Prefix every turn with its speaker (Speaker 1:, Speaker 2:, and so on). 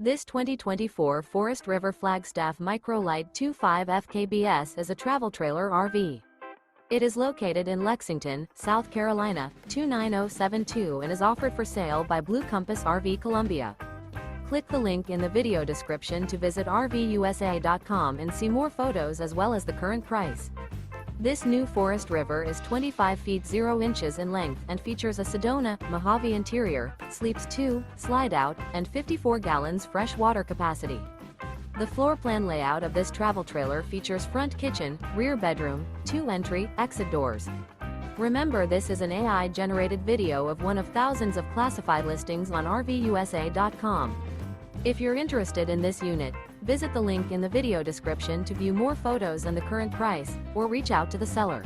Speaker 1: This 2024 Forest River Flagstaff Micro Lite 25 FKBS is a travel trailer RV. It is located in Lexington, South Carolina, 29072 and is offered for sale by Blue Compass RV Columbia. Click the link in the video description to visit RVUSA.com and see more photos as well as the current price. This new Forest River is 25 feet 0 inches in length and features a Sedona, Mohave interior, sleeps 2, Slideout, and 54 gallons fresh water capacity. The floor plan layout of this travel trailer features front kitchen, rear bedroom, 2 entry, exit doors. Remember, this is an AI-generated video of one of thousands of classified listings on RVUSA.com. If you're interested in this unit, visit the link in the video description to view more photos and the current price, or reach out to the seller.